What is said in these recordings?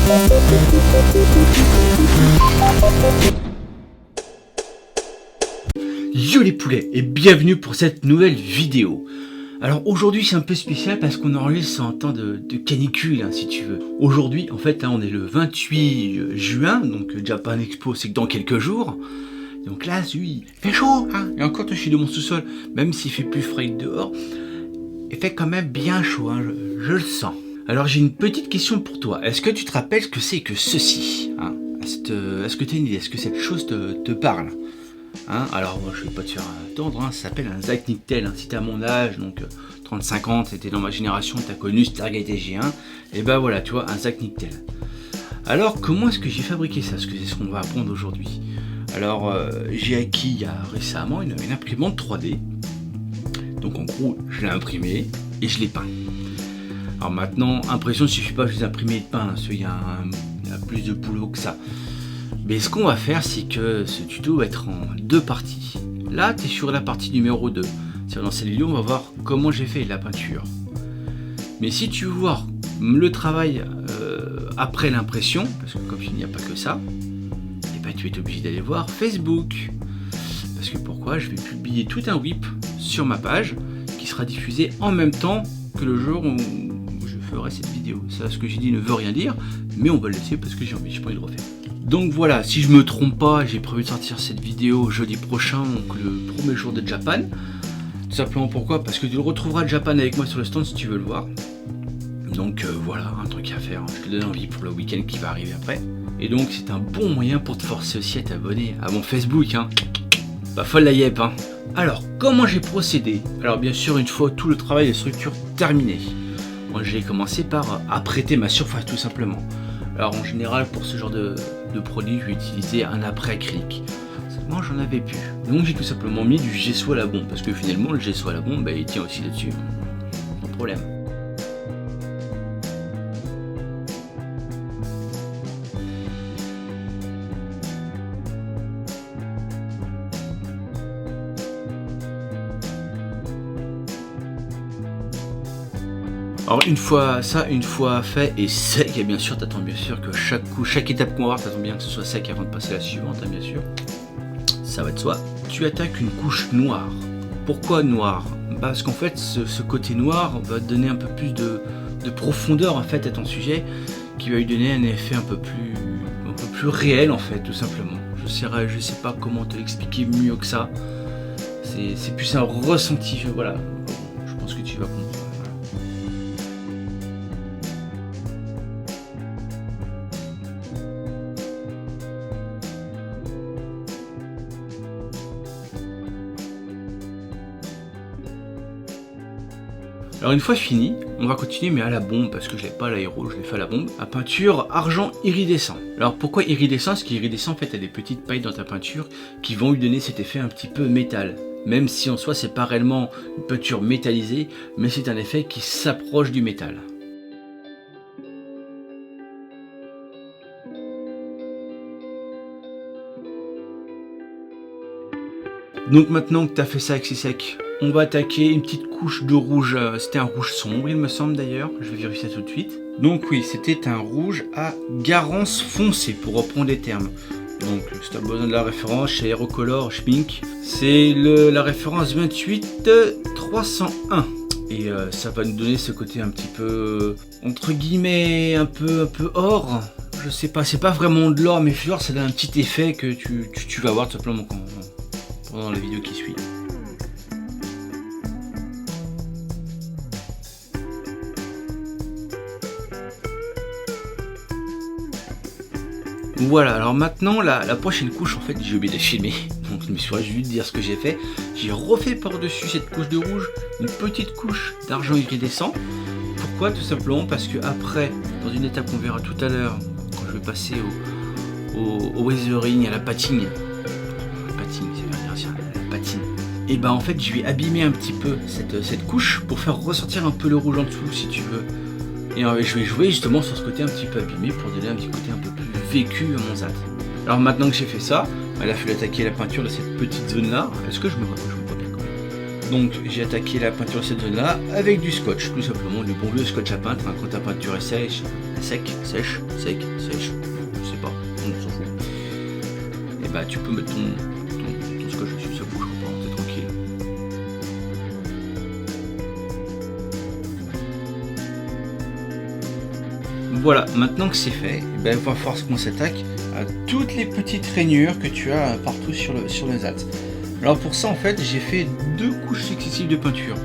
Yo les poulets et bienvenue pour cette nouvelle vidéo. Alors aujourd'hui c'est un peu spécial parce qu'on enregistre en temps de canicule hein, si tu veux. Aujourd'hui en fait hein, on est le 28 juin, donc Japan Expo c'est que dans quelques jours. Donc là il fait chaud hein. Et encore je suis de mon sous-sol, même s'il fait plus frais que dehors, il fait quand même bien chaud, hein, je le sens. Alors j'ai une petite question pour toi, est-ce que tu te rappelles ce que c'est que ceci hein? Est-ce que tu as une idée, est-ce que cette chose te parle hein? Alors moi je vais pas te faire attendre, hein. Ça s'appelle un Zacnictel, hein. Si t'es à mon âge, donc 35 ans, t'étais dans ma génération, t'as connu Stargate SG1, et ben voilà, tu vois, un Zacnictel. Alors comment est-ce que j'ai fabriqué ça? Parce que c'est ce qu'on va apprendre aujourd'hui. Alors j'ai acquis il y a récemment une imprimante 3D. Donc en gros je l'ai imprimé et je l'ai peint. Alors maintenant, impression ne suffit pas juste d'imprimer et de peindre, parce qu'il y a plus de boulot que ça. Mais ce qu'on va faire, c'est que ce tuto va être en deux parties. Là, tu es sur la partie numéro 2. C'est dans cette vidéo, on va voir comment j'ai fait la peinture. Mais si tu veux voir le travail après l'impression, parce que comme il n'y a pas que ça, et ben, tu es obligé d'aller voir Facebook. Parce que pourquoi? Je vais publier tout un whip sur ma page qui sera diffusé en même temps que le jour où je ferai cette vidéo. Ça, ce que j'ai dit ne veut rien dire, mais on va le laisser parce que j'ai pas envie de refaire. Donc voilà, si je me trompe pas, j'ai prévu de sortir cette vidéo jeudi prochain, donc le premier jour de Japan. Tout simplement pourquoi? Parce que tu le retrouveras de Japan avec moi sur le stand si tu veux le voir. Donc voilà, un truc à faire, je te donne envie pour le week-end qui va arriver après. Et donc c'est un bon moyen pour te forcer aussi à t'abonner à mon Facebook, hein. Pas folle la yep, hein. Alors, comment j'ai procédé? Alors bien sûr, une fois tout le travail de structure terminé, moi j'ai commencé par apprêter ma surface tout simplement. Alors en général pour ce genre de produit je vais utiliser un apprêt acrylique. Seulement j'en avais plus. Donc j'ai tout simplement mis du gesso à la bombe. Parce que finalement le gesso à la bombe bah, il tient aussi là-dessus. Pas de problème. Alors une fois fait et sec, et bien sûr t'attends bien sûr que chaque étape qu'on va voir, t'attends bien que ce soit sec avant de passer à la suivante, hein, bien sûr. Ça va de soi. Tu attaques une couche noire. Pourquoi noire? Parce qu'en fait ce côté noir va te donner un peu plus de profondeur en fait à ton sujet, qui va lui donner un effet un peu plus réel en fait, tout simplement. Je sais pas comment te l'expliquer mieux que ça. C'est plus un ressenti, voilà. Je pense que tu vas comprendre. Alors une fois fini, on va continuer mais à la bombe parce que je l'ai pas à l'aéro, je l'ai fait à la bombe. À peinture argent iridescent. Alors pourquoi iridescent? Parce qu'iridescent en fait a des petites pailles dans ta peinture qui vont lui donner cet effet un petit peu métal. Même si en soi c'est pas réellement une peinture métallisée, mais c'est un effet qui s'approche du métal. Donc maintenant que tu as fait ça avec c'est sec, on va attaquer une petite couche de rouge, c'était un rouge sombre il me semble d'ailleurs, je vais vérifier ça tout de suite. Donc oui, c'était un rouge à Garance foncé pour reprendre les termes. Donc si tu as besoin de la référence chez Aerocolor Schmink, c'est la référence 28301. Et ça va nous donner ce côté un petit peu, entre guillemets, un peu or. Je sais pas, c'est pas vraiment de l'or, mais l'or ça donne un petit effet que tu vas voir tout simplement pendant la vidéo qui suit. Voilà, alors maintenant la prochaine couche, en fait j'ai oublié de la filmer, donc je me suis juste de dire ce que j'ai fait. J'ai refait par-dessus cette couche de rouge une petite couche d'argent iridescent. Pourquoi? Tout simplement parce que après, dans une étape qu'on verra tout à l'heure, quand je vais passer au weathering, à la patine, et ben en fait je vais abîmer un petit peu cette couche pour faire ressortir un peu le rouge en dessous si tu veux. Et je vais jouer justement sur ce côté un petit peu abîmé pour donner un petit côté un peu plus vécu à mon ZAT. Alors maintenant que j'ai fait ça, il a fallu attaquer la peinture de cette petite zone là. Est-ce que je me vois bien quand même? Donc j'ai attaqué la peinture de cette zone là avec du scotch, tout simplement du bon vieux scotch à peindre. Quand ta peinture est sèche, sec, sèche, sec, sèche, je sais pas, on s'en fout. Et bah tu peux mettre ton scotch dessus, ça bougera pas, t'es tranquille. Voilà, maintenant que c'est fait, il va falloir qu'on s'attaque à toutes les petites rainures que tu as partout sur le ZAT. Alors pour ça en fait j'ai fait 2 couches successives de peinture.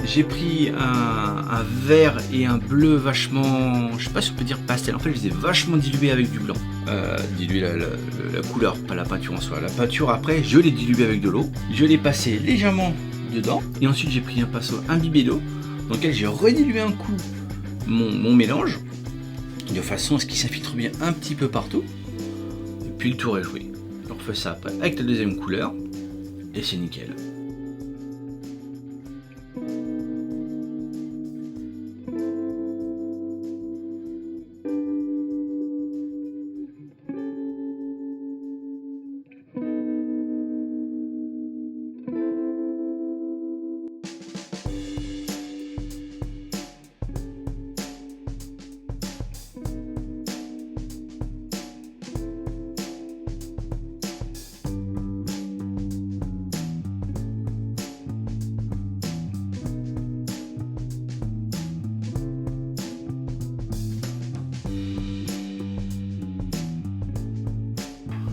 J'ai pris un vert et un bleu vachement, je sais pas si on peut dire pastel, en fait je les ai vachement dilués avec du blanc. Dilué la couleur, pas la peinture en soi. La peinture après je l'ai diluée avec de l'eau, je l'ai passé légèrement dedans et ensuite j'ai pris un pinceau imbibé d'eau dans lequel j'ai redilué un coup mon mélange de façon à ce qu'il s'infiltre bien un petit peu partout et puis le tour est joué. On refait ça après avec la deuxième couleur et c'est nickel.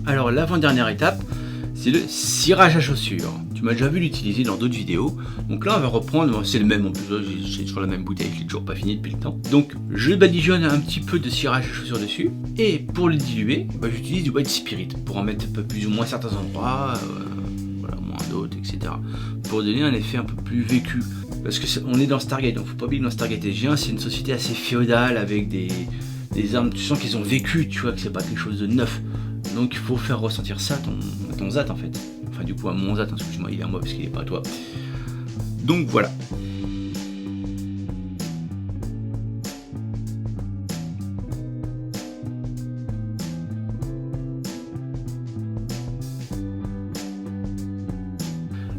Alors l'avant-dernière étape, c'est le cirage à chaussures. Tu m'as déjà vu l'utiliser dans d'autres vidéos. Donc là on va reprendre, c'est le même en plus, j'ai toujours la même bouteille, je l'ai toujours pas fini depuis le temps. Donc je badigeonne un petit peu de cirage à chaussures dessus. Et pour le diluer, j'utilise du white spirit pour en mettre un peu plus ou moins certains endroits, voilà, moins d'autres, etc. Pour donner un effet un peu plus vécu. Parce que on est dans Stargate, donc faut pas oublier que dans Stargate SG1 c'est une société assez féodale avec des armes, tu sens qu'ils ont vécu, tu vois que c'est pas quelque chose de neuf. Donc il faut faire ressentir ça à ton ZAT en fait. Enfin du coup à mon ZAT, excuse-moi, il est à moi parce qu'il est pas à toi. Donc voilà.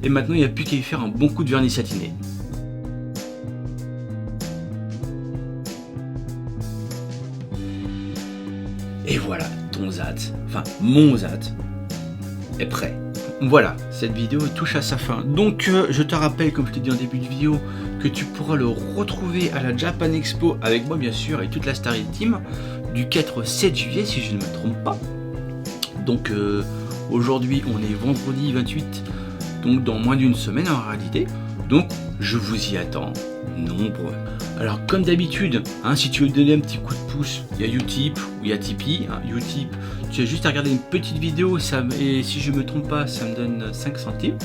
Et maintenant il n'y a plus qu'à y faire un bon coup de vernis satiné. Et voilà, ton ZAT, enfin mon ZAT, est prêt. Voilà, cette vidéo touche à sa fin. Donc je te rappelle, comme je t'ai dit en début de vidéo, que tu pourras le retrouver à la Japan Expo avec moi bien sûr et toute la Stargate Team du 4 au 7 juillet si je ne me trompe pas. Donc aujourd'hui on est vendredi 28, donc dans moins d'une semaine en réalité. Donc je vous y attends nombreux. Alors comme d'habitude, si tu veux donner un petit coup de pouce, il y a Utip ou il y a Tipeee. Utip, tu as juste à regarder une petite vidéo et si je me trompe pas, ça me donne 5 centimes.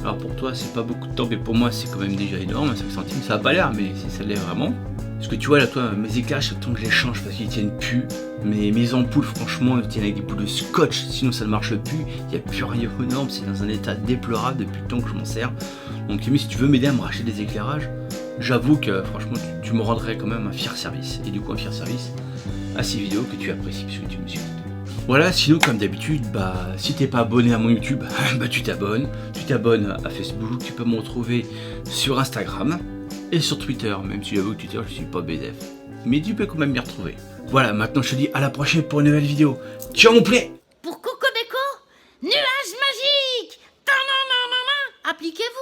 Alors pour toi c'est pas beaucoup de temps, mais pour moi c'est quand même déjà énorme, 5 centimes, ça a pas l'air, mais ça l'est vraiment. Parce que tu vois là, toi, mes éclairages, c'est le temps que je les change parce qu'ils tiennent plus. Mes ampoules, franchement, elles tiennent avec des bouts de scotch, sinon ça ne marche plus. Il n'y a plus rien aux normes, c'est dans un état déplorable depuis le temps que je m'en sers. Donc si tu veux m'aider à me racheter des éclairages, j'avoue que franchement tu me rendrais quand même un fier service. Et du coup un fier service à ces vidéos que tu apprécies puisque tu me suis. Voilà, sinon comme d'habitude, si t'es pas abonné à mon YouTube, tu t'abonnes à Facebook, tu peux me retrouver sur Instagram et sur Twitter, même si j'avoue que Twitter je suis pas BDF. Mais tu peux quand même m'y retrouver. Voilà, maintenant je te dis à la prochaine pour une nouvelle vidéo. Ciao mon play. Pour Cocobeko, nuage magique. Appliquez-vous.